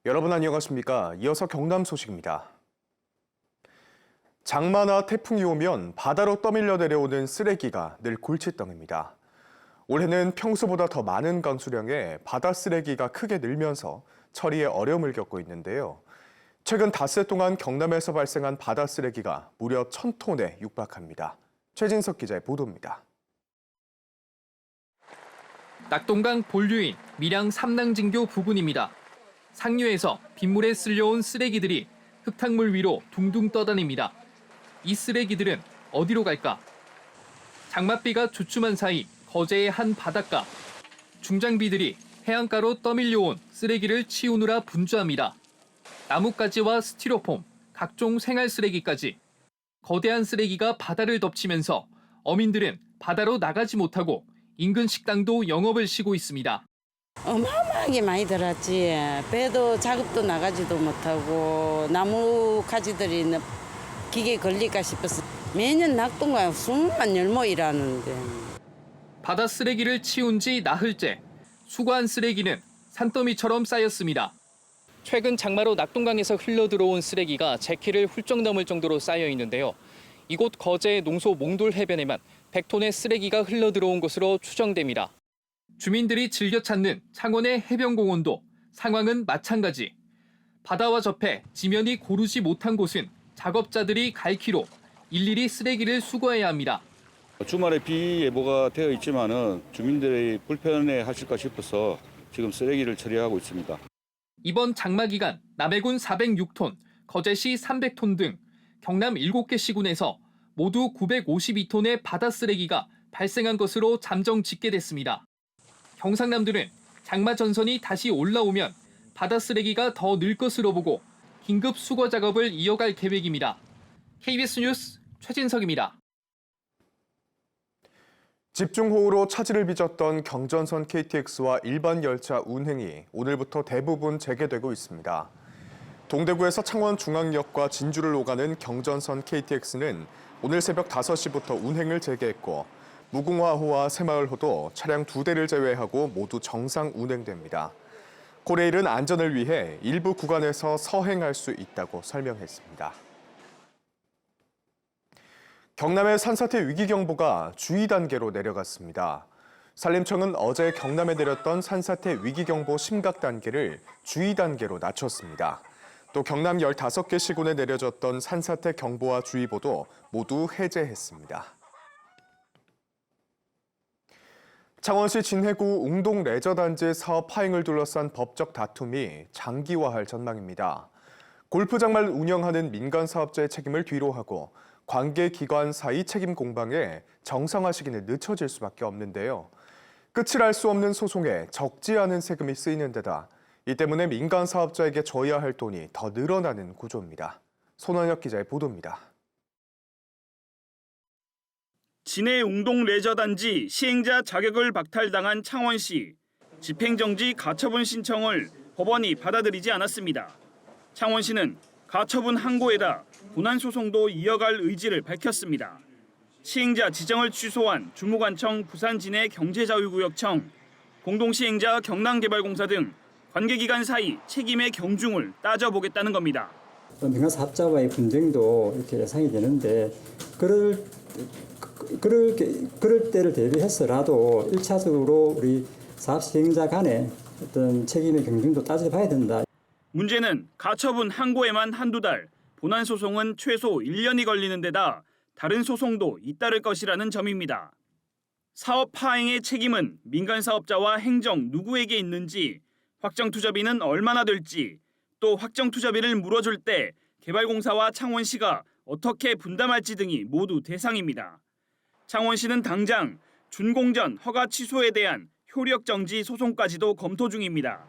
여러분 안녕하십니까? 이어서 경남 소식입니다. 장마나 태풍이 오면 바다로 떠밀려 내려오는 쓰레기가 늘 골칫덩입니다. 올해는 평소보다 더 많은 강수량에 바다 쓰레기가 크게 늘면서 처리에 어려움을 겪고 있는데요. 최근 닷새 동안 경남에서 발생한 바다 쓰레기가 무려 1,000톤에 육박합니다. 최진석 기자의 보도입니다. 낙동강 본류인 밀양 삼낭진교 부근입니다. 상류에서 빗물에 쓸려온 쓰레기들이 흙탕물 위로 둥둥 떠다닙니다. 이 쓰레기들은 어디로 갈까? 장맛비가 주춤한 사이 거제의 한 바닷가. 중장비들이 해안가로 떠밀려온 쓰레기를 치우느라 분주합니다. 나뭇가지와 스티로폼, 각종 생활 쓰레기까지. 거대한 쓰레기가 바다를 덮치면서 어민들은 바다로 나가지 못하고 인근 식당도 영업을 쉬고 있습니다. 어마어마하게 많이 들었지. 배도 작업도 나가지도 못하고 나무 가지들이 기계에 걸릴까 싶어서 매년 낙동강 수만 열모 일하는데. 바다 쓰레기를 치운 지 나흘째. 수거한 쓰레기는 산더미처럼 쌓였습니다. 최근 장마로 낙동강에서 흘러들어온 쓰레기가 제키를 훌쩍 넘을 정도로 쌓여 있는데요. 이곳 거제 농소 몽돌 해변에만 100톤의 쓰레기가 흘러들어온 것으로 추정됩니다. 주민들이 즐겨 찾는 창원의 해변공원도 상황은 마찬가지. 바다와 접해 지면이 고르지 못한 곳은 작업자들이 갈키로 일일이 쓰레기를 수거해야 합니다. 주말에 비 예보가 되어 있지만은 주민들이 불편해 하실까 싶어서 지금 쓰레기를 처리하고 있습니다. 이번 장마 기간 남해군 406톤, 거제시 300톤 등 경남 7개 시군에서 모두 952톤의 바다 쓰레기가 발생한 것으로 잠정 집계됐습니다. 경상남도는 장마 전선이 다시 올라오면 바다 쓰레기가 더 늘 것으로 보고 긴급 수거 작업을 이어갈 계획입니다. KBS 뉴스 최진석입니다. 집중호우로 차질을 빚었던 경전선 KTX와 일반 열차 운행이 오늘부터 대부분 재개되고 있습니다. 동대구에서 창원중앙역과 진주를 오가는 경전선 KTX는 오늘 새벽 5시부터 운행을 재개했고 무궁화호와 새마을호도 차량 2대를 제외하고 모두 정상 운행됩니다. 고레일은 안전을 위해 일부 구간에서 서행할 수 있다고 설명했습니다. 경남의 산사태 위기경보가 주의 단계로 내려갔습니다. 산림청은 어제 경남에 내렸던 산사태 위기경보 심각 단계를 주의 단계로 낮췄습니다. 또 경남 15개 시군에 내려졌던 산사태 경보와 주의보도 모두 해제했습니다. 창원시 진해구 웅동 레저단지 사업 파행을 둘러싼 법적 다툼이 장기화할 전망입니다. 골프장만 운영하는 민간 사업자의 책임을 뒤로 하고 관계기관 사이 책임 공방에 정상화 시기는 늦춰질 수밖에 없는데요. 끝을 알 수 없는 소송에 적지 않은 세금이 쓰이는 데다 이 때문에 민간 사업자에게 줘야 할 돈이 더 늘어나는 구조입니다. 손원혁 기자의 보도입니다. 진해 웅동 레저단지 시행자 자격을 박탈당한 창원시. 집행정지 가처분 신청을 법원이 받아들이지 않았습니다. 창원시는 가처분 항고에다 본안소송도 이어갈 의지를 밝혔습니다. 시행자 지정을 취소한 주무관청 부산진해 경제자유구역청, 공동시행자 경남개발공사 등 관계기관 사이 책임의 경중을 따져보겠다는 겁니다. 민간 사업자와의 분쟁도 이렇게 예상이 되는데 그럴 때를 대비해서라도 1차적으로 우리 사업 시행자 간의 어떤 책임의 경중도 따져봐야 된다. 문제는 가처분 항고에만 한두 달, 본안 소송은 최소 1년이 걸리는 데다 다른 소송도 잇따를 것이라는 점입니다. 사업 파행의 책임은 민간 사업자와 행정 누구에게 있는지, 확정 투자비는 얼마나 될지, 또 확정 투자비를 물어줄 때 개발공사와 창원시가 어떻게 분담할지 등이 모두 대상입니다. 창원시는 당장 준공전 허가 취소에 대한 효력 정지 소송까지도 검토 중입니다.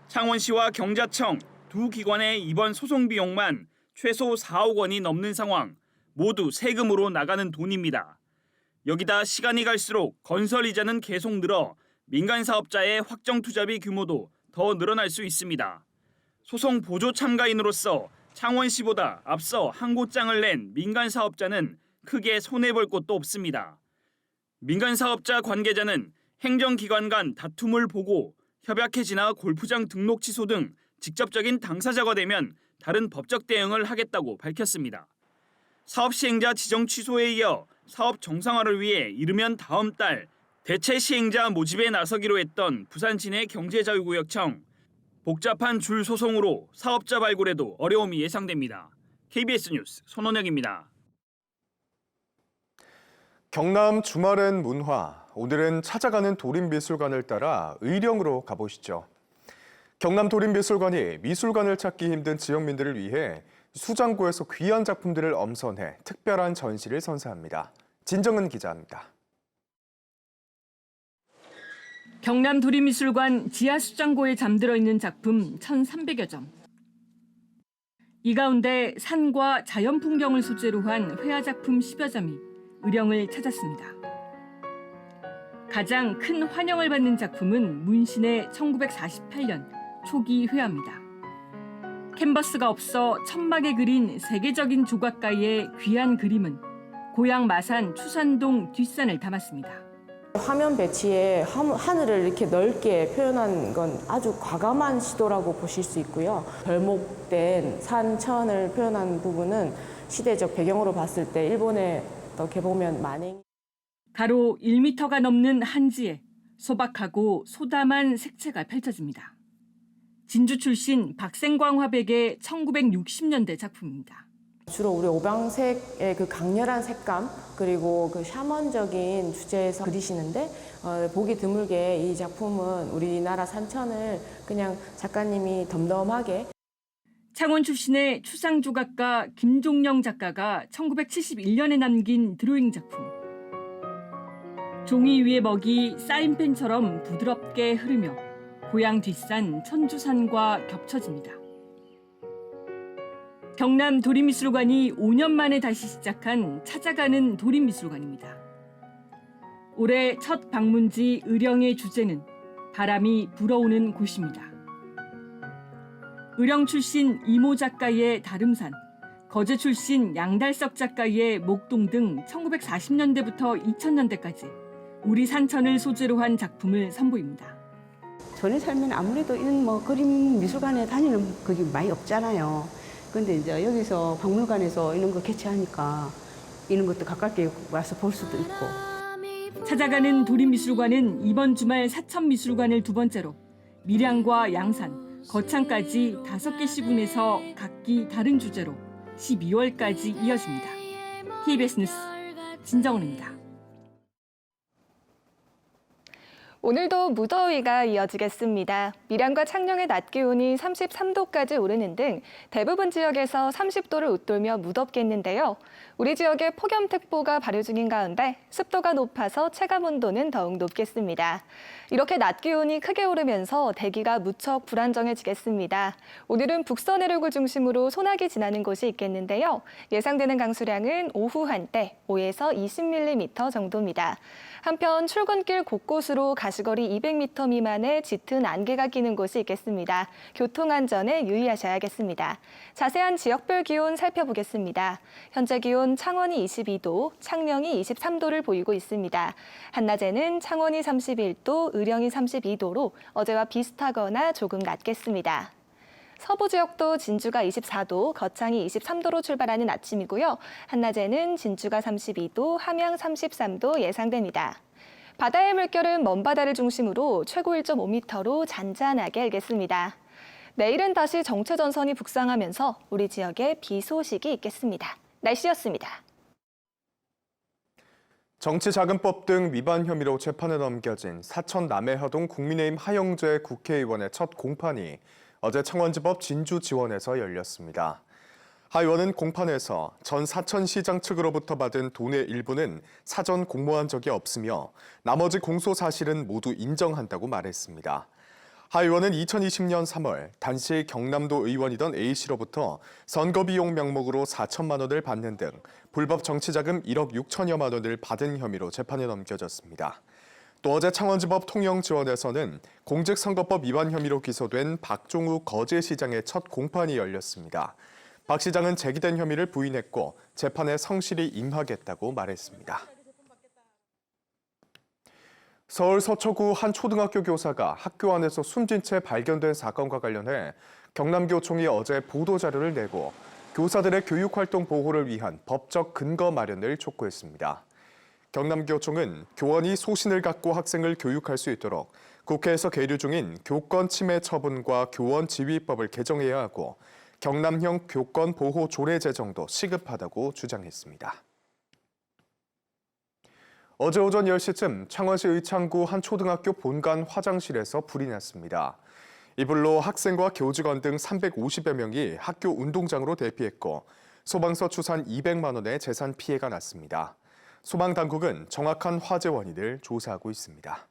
창원시와 경자청 두 기관의 이번 소송 비용만 최소 4억 원이 넘는 상황, 모두 세금으로 나가는 돈입니다. 여기다 시간이 갈수록 건설 이자는 계속 늘어 민간 사업자의 확정 투자비 규모도 더 늘어날 수 있습니다. 소송 보조 참가인으로서 창원시보다 앞서 항고장을 낸 민간 사업자는 크게 손해볼 것도 없습니다. 민간 사업자 관계자는 행정기관 간 다툼을 보고 협약해지나 골프장 등록 취소 등 직접적인 당사자가 되면 다른 법적 대응을 하겠다고 밝혔습니다. 사업 시행자 지정 취소에 이어 사업 정상화를 위해 이르면 다음 달 대체 시행자 모집에 나서기로 했던 부산 시내 경제자유구역청. 복잡한 줄 소송으로 사업자 발굴에도 어려움이 예상됩니다. KBS 뉴스 손원혁입니다. 경남 주말엔 문화, 오늘은 찾아가는 도림미술관을 따라 의령으로 가보시죠. 경남 도림미술관이 미술관을 찾기 힘든 지역민들을 위해 수장고에서 귀한 작품들을 엄선해 특별한 전시를 선사합니다. 진정은 기자입니다. 경남 도림미술관 지하수장고에 잠들어 있는 작품 1,300여 점. 이 가운데 산과 자연 풍경을 소재로 한 회화 작품 10여 점이 의령을 찾았습니다. 가장 큰 환영을 받는 작품은 문신의 1948년 초기 회화입니다. 캔버스가 없어 천막에 그린 세계적인 조각가의 귀한 그림은 고향 마산 추산동 뒷산을 담았습니다. 화면 배치에 하늘을 이렇게 넓게 표현한 건 아주 과감한 시도라고 보실 수 있고요. 별목된 산천을 표현한 부분은 시대적 배경으로 봤을 때 일본의 어떻게 보면 만행. 가로 1m가 넘는 한지에 소박하고 소담한 색채가 펼쳐집니다. 진주 출신 박생광 화백의 1960년대 작품입니다. 주로 우리 오방색의 그 강렬한 색감 그리고 그 샤먼적인 주제에서 그리시는데 보기 드물게 이 작품은 우리나라 산천을 그냥 작가님이 덤덤하게. 창원 출신의 추상 조각가 김종영 작가가 1971년에 남긴 드로잉 작품. 종이 위의 먹이 사인펜처럼 부드럽게 흐르며 고향 뒷산 천주산과 겹쳐집니다. 경남 도림미술관이 5년 만에 다시 시작한 찾아가는 도림미술관입니다. 올해 첫 방문지 의령의 주제는 바람이 불어오는 곳입니다. 의령 출신 이모 작가의 다름산, 거제 출신 양달석 작가의 목동 등 1940년대부터 2000년대까지 우리 산천을 소재로 한 작품을 선보입니다. 전에 살면 아무래도 이런 그림 미술관에 다니는 그게 많이 없잖아요. 근데 이제 여기서 박물관에서 이런 거 개최하니까 이런 것도 가깝게 와서 볼 수도 있고. 찾아가는 도림미술관은 이번 주말 사천미술관을 두 번째로 밀양과 양산, 거창까지 5개 시군에서 각기 다른 주제로 12월까지 이어집니다. KBS 뉴스 진정은입니다. 오늘도 무더위가 이어지겠습니다. 밀양과 창녕의 낮 기온이 33도까지 오르는 등 대부분 지역에서 30도를 웃돌며 무덥겠는데요. 우리 지역에 폭염특보가 발효 중인 가운데 습도가 높아서 체감온도는 더욱 높겠습니다. 이렇게 낮 기온이 크게 오르면서 대기가 무척 불안정해지겠습니다. 오늘은 북서 내륙을 중심으로 소나기 지나는 곳이 있겠는데요. 예상되는 강수량은 오후 한때 5에서 20mm 정도입니다. 한편 출근길 곳곳으로 가시거리 200m 미만의 짙은 안개가 끼는 곳이 있겠습니다. 교통안전에 유의하셔야겠습니다. 자세한 지역별 기온 살펴보겠습니다. 현재 기온 창원이 22도, 창녕이 23도를 보이고 있습니다. 한낮에는 창원이 31도, 의령이 32도로 어제와 비슷하거나 조금 낮겠습니다. 서부 지역도 진주가 24도, 거창이 23도로 출발하는 아침이고요. 한낮에는 진주가 32도, 함양 33도 예상됩니다. 바다의 물결은 먼바다를 중심으로 최고 1.5m로 잔잔하게 일겠습니다. 내일은 다시 정체전선이 북상하면서 우리 지역에 비 소식이 있겠습니다. 날씨였습니다. 정치자금법 등 위반 혐의로 재판에 넘겨진 사천 남해하동 국민의힘 하영재 국회의원의 첫 공판이 어제 창원지법 진주지원에서 열렸습니다. 하 의원은 공판에서 전 사천시장 측으로부터 받은 돈의 일부는 사전 공모한 적이 없으며 나머지 공소 사실은 모두 인정한다고 말했습니다. 하 의원은 2020년 3월 당시 경남도 의원이던 A씨로부터 선거비용 명목으로 4천만 원을 받는 등 불법 정치자금 1억 6천여만 원을 받은 혐의로 재판에 넘겨졌습니다. 또 어제 창원지법 통영지원에서는 공직선거법 위반 혐의로 기소된 박종욱 거제시장의 첫 공판이 열렸습니다. 박 시장은 제기된 혐의를 부인했고 재판에 성실히 임하겠다고 말했습니다. 서울 서초구 한 초등학교 교사가 학교 안에서 숨진 채 발견된 사건과 관련해 경남교총이 어제 보도자료를 내고 교사들의 교육활동 보호를 위한 법적 근거 마련을 촉구했습니다. 경남교총은 교원이 소신을 갖고 학생을 교육할 수 있도록 국회에서 계류 중인 교권 침해 처분과 교원 지휘법을 개정해야 하고 경남형 교권 보호 조례 제정도 시급하다고 주장했습니다. 어제 오전 10시쯤 창원시 의창구 한 초등학교 본관 화장실에서 불이 났습니다. 이 불로 학생과 교직원 등 350여 명이 학교 운동장으로 대피했고 소방서 추산 200만 원의 재산 피해가 났습니다. 소방당국은 정확한 화재 원인을 조사하고 있습니다.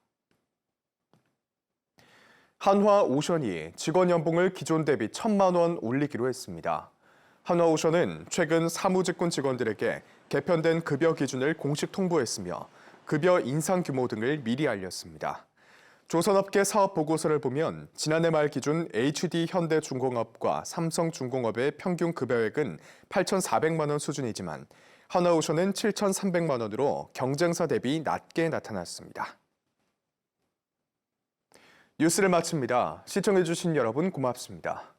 한화오션이 직원 연봉을 기존 대비 1,000만 원 올리기로 했습니다. 한화오션은 최근 사무직군 직원들에게 개편된 급여 기준을 공식 통보했으며 급여 인상 규모 등을 미리 알렸습니다. 조선업계 사업 보고서를 보면 지난해 말 기준 HD 현대중공업과 삼성중공업의 평균 급여액은 8,400만 원 수준이지만 한화오션은 7,300만 원으로 경쟁사 대비 낮게 나타났습니다. 뉴스를 마칩니다. 시청해주신 여러분 고맙습니다.